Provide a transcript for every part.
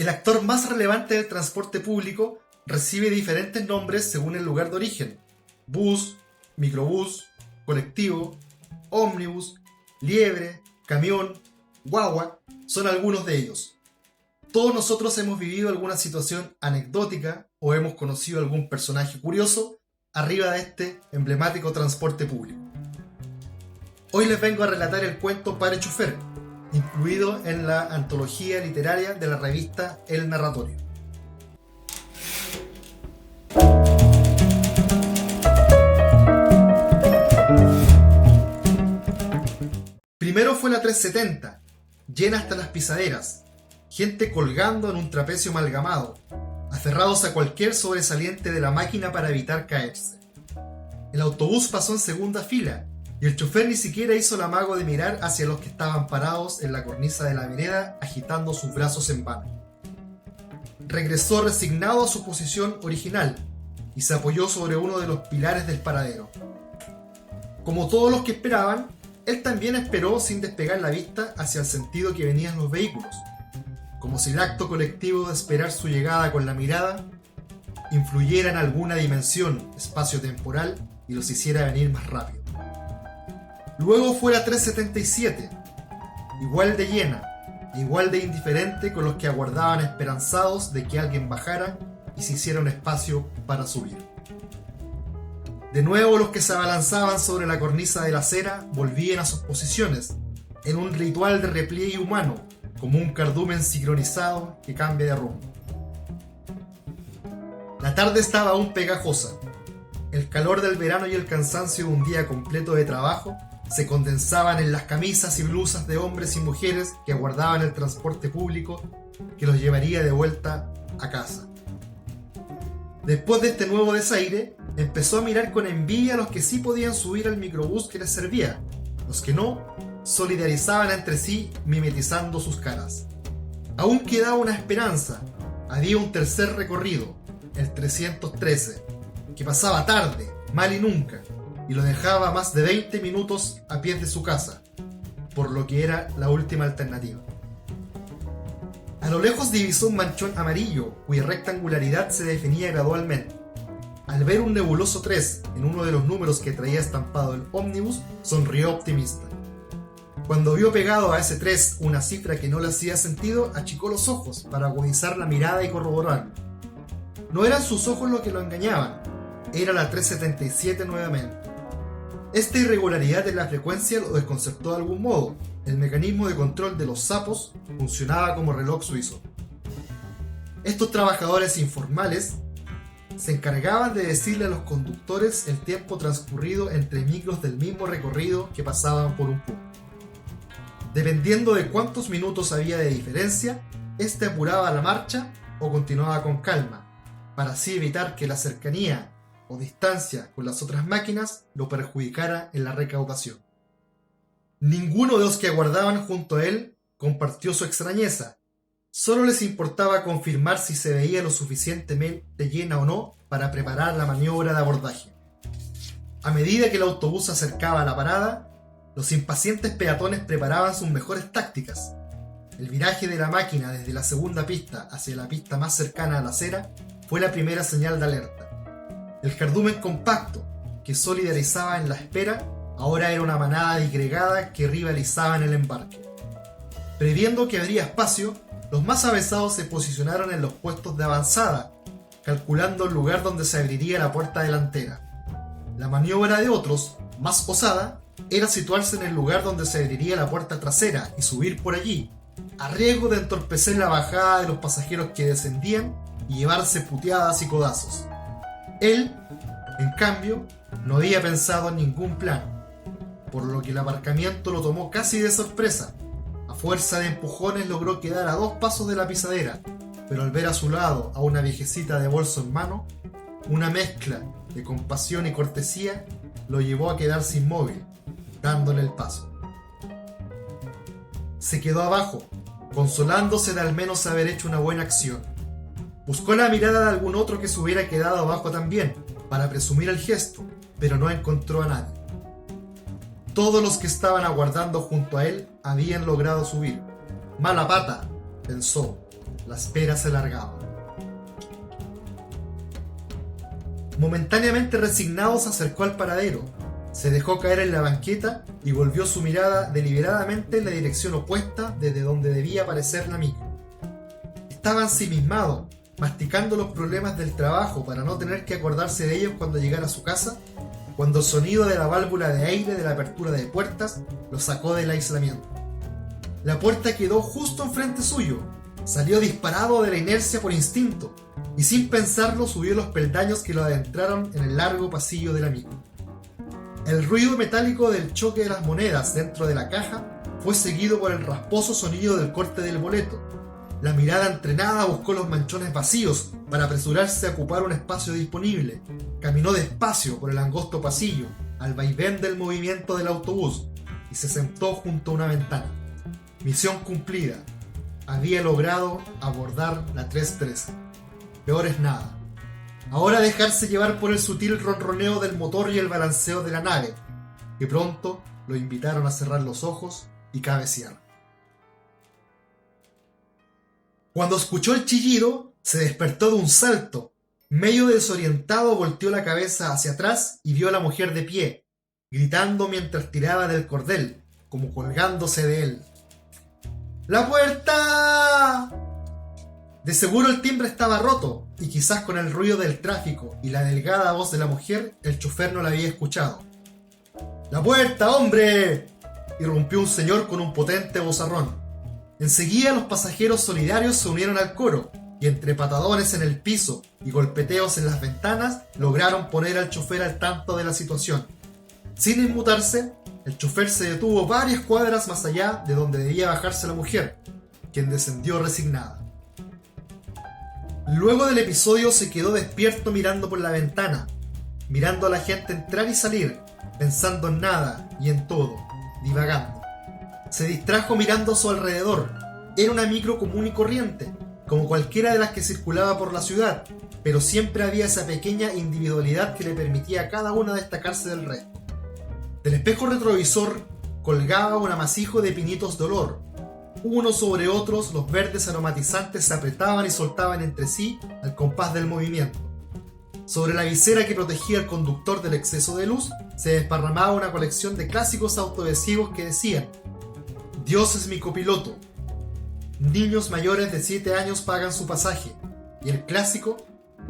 El actor más relevante del transporte público recibe diferentes nombres según el lugar de origen: bus, microbús, colectivo, ómnibus, liebre, camión, guagua, son algunos de ellos. Todos nosotros hemos vivido alguna situación anecdótica o hemos conocido algún personaje curioso arriba de este emblemático transporte público. Hoy les vengo a relatar el cuento Pare Chofer, incluido en la antología literaria de la revista El Narratorio. Primero fue la 370, llena hasta las pisaderas, gente colgando en un trapecio amalgamado, aferrados a cualquier sobresaliente de la máquina para evitar caerse. El autobús pasó en segunda fila y el chofer ni siquiera hizo el amago de mirar hacia los que estaban parados en la cornisa de la vereda agitando sus brazos en vano. Regresó resignado a su posición original y se apoyó sobre uno de los pilares del paradero. Como todos los que esperaban, él también esperó sin despegar la vista hacia el sentido que venían los vehículos, como si el acto colectivo de esperar su llegada con la mirada influyera en alguna dimensión espacio-temporal y los hiciera venir más rápido. Luego fue la 377, igual de llena e igual de indiferente con los que aguardaban esperanzados de que alguien bajara y se hiciera un espacio para subir. De nuevo los que se abalanzaban sobre la cornisa de la acera volvían a sus posiciones, en un ritual de repliegue humano, como un cardumen sincronizado que cambia de rumbo. La tarde estaba aún pegajosa. El calor del verano y el cansancio de un día completo de trabajo se condensaban en las camisas y blusas de hombres y mujeres que aguardaban el transporte público que los llevaría de vuelta a casa. Después de este nuevo desaire, empezó a mirar con envidia a los que sí podían subir al microbús que les servía. Los que no, solidarizaban entre sí mimetizando sus caras. Aún quedaba una esperanza. Había un tercer recorrido, el 313, que pasaba tarde, mal y nunca, y lo dejaba a más de 20 minutos a pies de su casa, por lo que era la última alternativa. A lo lejos divisó un manchón amarillo, cuya rectangularidad se definía gradualmente. Al ver un nebuloso 3 en uno de los números que traía estampado el ómnibus, sonrió optimista. Cuando vio pegado a ese 3 una cifra que no le hacía sentido, achicó los ojos para agudizar la mirada y corroborarlo. No eran sus ojos los que lo engañaban, era la 377 nuevamente. Esta irregularidad en la frecuencia lo desconcertó de algún modo. El mecanismo de control de los sapos funcionaba como reloj suizo. Estos trabajadores informales se encargaban de decirle a los conductores el tiempo transcurrido entre micros del mismo recorrido que pasaban por un punto. Dependiendo de cuántos minutos había de diferencia, este apuraba la marcha o continuaba con calma, para así evitar que la cercanía o distancia con las otras máquinas lo perjudicara en la recaudación. Ninguno de los que aguardaban junto a él compartió su extrañeza. Solo les importaba confirmar si se veía lo suficientemente llena o no para preparar la maniobra de abordaje. A medida que el autobús se acercaba a la parada, los impacientes peatones preparaban sus mejores tácticas. El viraje de la máquina desde la segunda pista hacia la pista más cercana a la acera fue la primera señal de alerta. El cardumen compacto, que solidarizaba en la espera, ahora era una manada disgregada que rivalizaba en el embarque. Previendo que habría espacio, los más avesados se posicionaron en los puestos de avanzada, calculando el lugar donde se abriría la puerta delantera. La maniobra de otros, más osada, era situarse en el lugar donde se abriría la puerta trasera y subir por allí, a riesgo de entorpecer la bajada de los pasajeros que descendían y llevarse puteadas y codazos. Él, en cambio, no había pensado en ningún plan, por lo que el aparcamiento lo tomó casi de sorpresa. A fuerza de empujones logró quedar a 2 pasos de la pisadera, pero al ver a su lado a una viejecita de bolso en mano, una mezcla de compasión y cortesía lo llevó a quedarse inmóvil, dándole el paso. Se quedó abajo, consolándose de al menos haber hecho una buena acción. Buscó la mirada de algún otro que se hubiera quedado abajo también, para presumir el gesto, pero no encontró a nadie. Todos los que estaban aguardando junto a él habían logrado subir. Mala pata, pensó, La espera se alargaba. Momentáneamente resignado se acercó al paradero, se dejó caer en la banqueta y volvió su mirada deliberadamente en la dirección opuesta desde donde debía aparecer la micro. Estaba ensimismado, masticando los problemas del trabajo para no tener que acordarse de ellos cuando llegara a su casa, cuando el sonido de la válvula de aire de la apertura de puertas lo sacó del aislamiento. La puerta quedó justo enfrente suyo. Salió disparado de la inercia por instinto y sin pensarlo subió los peldaños que lo adentraron en el largo pasillo de la micro. El ruido metálico del choque de las monedas dentro de la caja fue seguido por el rasposo sonido del corte del boleto. La mirada entrenada buscó los manchones vacíos para apresurarse a ocupar un espacio disponible. Caminó despacio por el angosto pasillo, al vaivén del movimiento del autobús, y se sentó junto a una ventana. Misión cumplida. Había logrado abordar la 313. Peor es nada. Ahora dejarse llevar por el sutil ronroneo del motor y el balanceo de la nave, que pronto lo invitaron a cerrar los ojos y cabecear. Cuando escuchó el chillido, se despertó de un salto. Medio desorientado volteó la cabeza hacia atrás y vio a la mujer de pie, gritando mientras tiraba del cordel, como colgándose de él. ¡La puerta! De seguro el timbre estaba roto, y quizás con el ruido del tráfico y la delgada voz de la mujer, el chofer no la había escuchado. ¡La puerta, hombre!, irrumpió un señor con un potente vozarrón. Enseguida los pasajeros solidarios se unieron al coro, y entre patadones en el piso y golpeteos en las ventanas, lograron poner al chofer al tanto de la situación. Sin inmutarse, el chofer se detuvo varias cuadras más allá de donde debía bajarse la mujer, quien descendió resignada. Luego del episodio se quedó despierto mirando por la ventana, mirando a la gente entrar y salir, pensando en nada y en todo, divagando. Se distrajo mirando a su alrededor. Era una micro común y corriente, como cualquiera de las que circulaba por la ciudad, pero siempre había esa pequeña individualidad que le permitía a cada una destacarse del resto. Del espejo retrovisor colgaba un amasijo de pinitos de olor. Unos sobre otros, los verdes aromatizantes se apretaban y soltaban entre sí al compás del movimiento. Sobre la visera que protegía al conductor del exceso de luz, se desparramaba una colección de clásicos autoadhesivos que decían: Dios es mi copiloto. Niños mayores de 7 años pagan su pasaje. Y el clásico: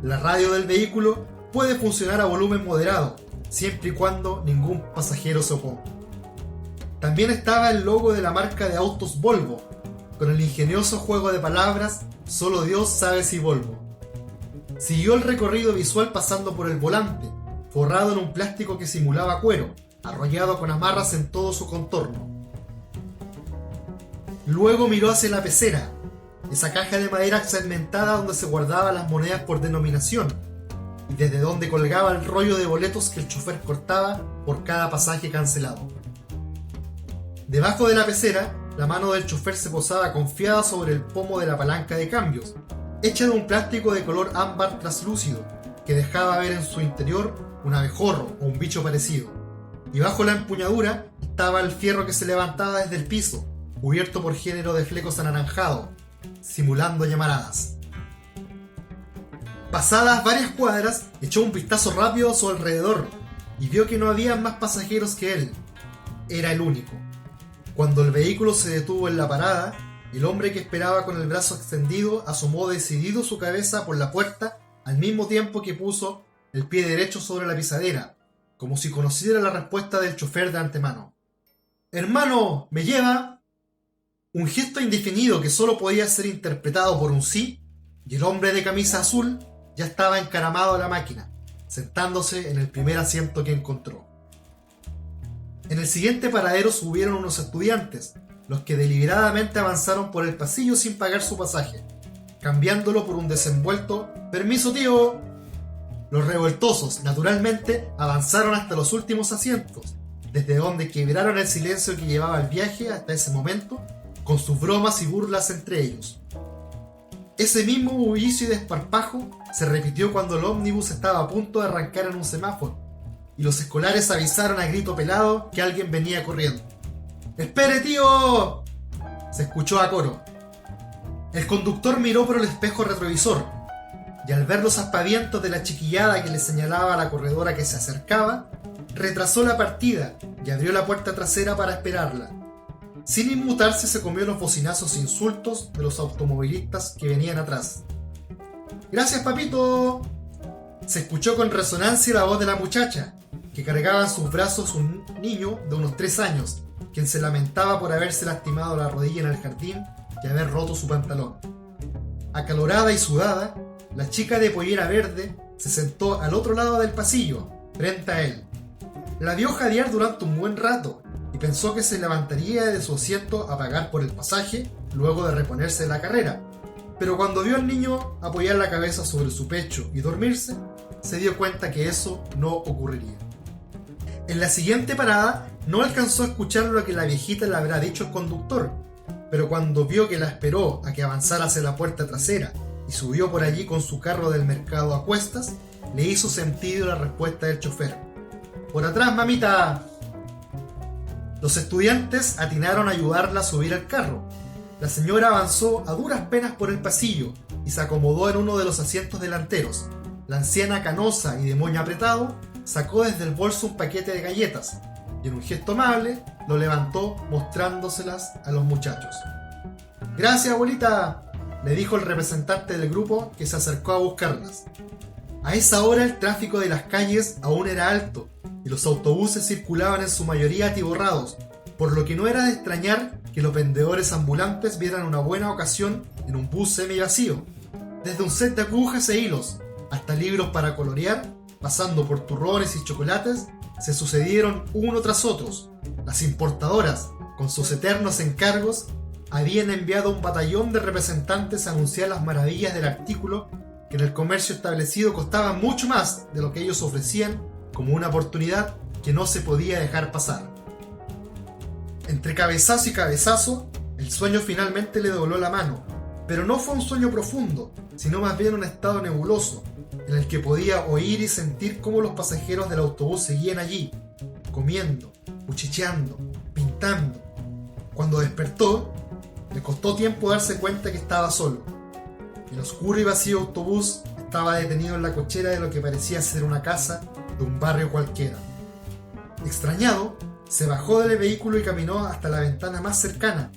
la radio del vehículo puede funcionar a volumen moderado, siempre y cuando ningún pasajero se oponga. También estaba el logo de la marca de autos Volvo, con el ingenioso juego de palabras: solo Dios sabe si Volvo. Siguió el recorrido visual pasando por el volante, forrado en un plástico que simulaba cuero, arrollado con amarras en todo su contorno. Luego miró hacia la pecera, esa caja de madera segmentada donde se guardaban las monedas por denominación, y desde donde colgaba el rollo de boletos que el chofer cortaba por cada pasaje cancelado. Debajo de la pecera, la mano del chofer se posaba confiada sobre el pomo de la palanca de cambios, hecha de un plástico de color ámbar traslúcido, que dejaba ver en su interior un abejorro o un bicho parecido. Y bajo la empuñadura estaba el fierro que se levantaba desde el piso, cubierto por género de flecos anaranjados, simulando llamaradas. Pasadas varias cuadras, echó un vistazo rápido a su alrededor y vio que no había más pasajeros que él. Era el único. Cuando el vehículo se detuvo en la parada, el hombre que esperaba con el brazo extendido asomó decidido su cabeza por la puerta al mismo tiempo que puso el pie derecho sobre la pisadera, como si conociera la respuesta del chofer de antemano. «¡Hermano! ¿Me lleva?» Un gesto indefinido que solo podía ser interpretado por un sí, y el hombre de camisa azul ya estaba encaramado a la máquina, sentándose en el primer asiento que encontró. En el siguiente paradero subieron unos estudiantes, los que deliberadamente avanzaron por el pasillo sin pagar su pasaje, cambiándolo por un desenvuelto «¡Permiso, tío!». Los revoltosos, naturalmente, avanzaron hasta los últimos asientos, desde donde quebraron el silencio que llevaba el viaje hasta ese momento, con sus bromas y burlas entre ellos. Ese mismo bullicio y desparpajo se repitió cuando el ómnibus estaba a punto de arrancar en un semáforo, y los escolares avisaron a grito pelado que alguien venía corriendo. «¡Espere, tío!», se escuchó a coro. El conductor miró por el espejo retrovisor y al ver los aspavientos de la chiquillada que le señalaba a la corredora que se acercaba, retrasó la partida y abrió la puerta trasera para esperarla. Sin inmutarse se comió los bocinazos e insultos de los automovilistas que venían atrás. ¡Gracias, papito! Se escuchó con resonancia la voz de la muchacha, que cargaba en sus brazos un niño de unos 3 años, quien se lamentaba por haberse lastimado la rodilla en el jardín y haber roto su pantalón. Acalorada y sudada, la chica de pollera verde se sentó al otro lado del pasillo, frente a él. La vio jadear durante un buen rato y pensó que se levantaría de su asiento a pagar por el pasaje luego de reponerse de la carrera, pero cuando vio al niño apoyar la cabeza sobre su pecho y dormirse, se dio cuenta que eso no ocurriría. En la siguiente parada no alcanzó a escuchar lo que la viejita le habrá dicho el conductor, pero cuando vio que la esperó a que avanzara hacia la puerta trasera y subió por allí con su carro del mercado a cuestas, le hizo sentido la respuesta del chofer. ¡Por atrás, mamita! Los estudiantes atinaron a ayudarla a subir al carro. La señora avanzó a duras penas por el pasillo y se acomodó en uno de los asientos delanteros. La anciana canosa y de moño apretado sacó desde el bolso un paquete de galletas y en un gesto amable lo levantó mostrándoselas a los muchachos. «Gracias, abuelita», le dijo el representante del grupo que se acercó a buscarlas. A esa hora el tráfico de las calles aún era alto y los autobuses circulaban en su mayoría atiborrados, por lo que no era de extrañar que los vendedores ambulantes vieran una buena ocasión en un bus semivacío. Desde un set de agujas e hilos hasta libros para colorear, pasando por turrones y chocolates, se sucedieron uno tras otros. Las importadoras, con sus eternos encargos, habían enviado un batallón de representantes a anunciar las maravillas del artículo que en el comercio establecido costaba mucho más de lo que ellos ofrecían como una oportunidad que no se podía dejar pasar. Entre cabezazo y cabezazo, el sueño finalmente le dobló la mano, pero no fue un sueño profundo, sino más bien un estado nebuloso, en el que podía oír y sentir cómo los pasajeros del autobús seguían allí, comiendo, cuchicheando, pintando. Cuando despertó, le costó tiempo darse cuenta que estaba solo. El oscuro y vacío autobús estaba detenido en la cochera de lo que parecía ser una casa de un barrio cualquiera. Extrañado, se bajó del vehículo y caminó hasta la ventana más cercana,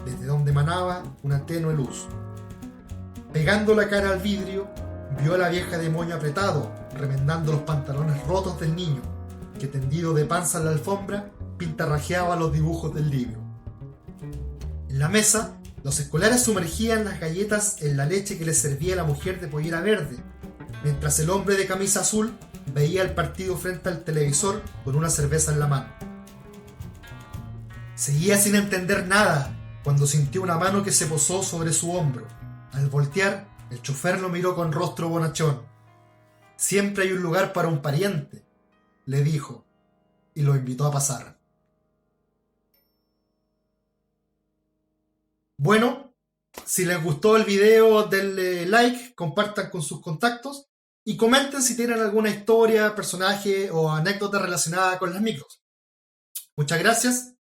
desde donde emanaba una tenue luz. Pegando la cara al vidrio, vio a la vieja de moño apretado, remendando los pantalones rotos del niño, que tendido de panza en la alfombra, pintarrajeaba los dibujos del libro. En la mesa, los escolares sumergían las galletas en la leche que les servía la mujer de pollera verde, mientras el hombre de camisa azul veía el partido frente al televisor con una cerveza en la mano. Seguía sin entender nada cuando sintió una mano que se posó sobre su hombro. Al voltear, el chofer lo miró con rostro bonachón. «Siempre hay un lugar para un pariente», le dijo, y lo invitó a pasar. Bueno, si les gustó el video, denle like, compartan con sus contactos y comenten si tienen alguna historia, personaje o anécdota relacionada con las micros. Muchas gracias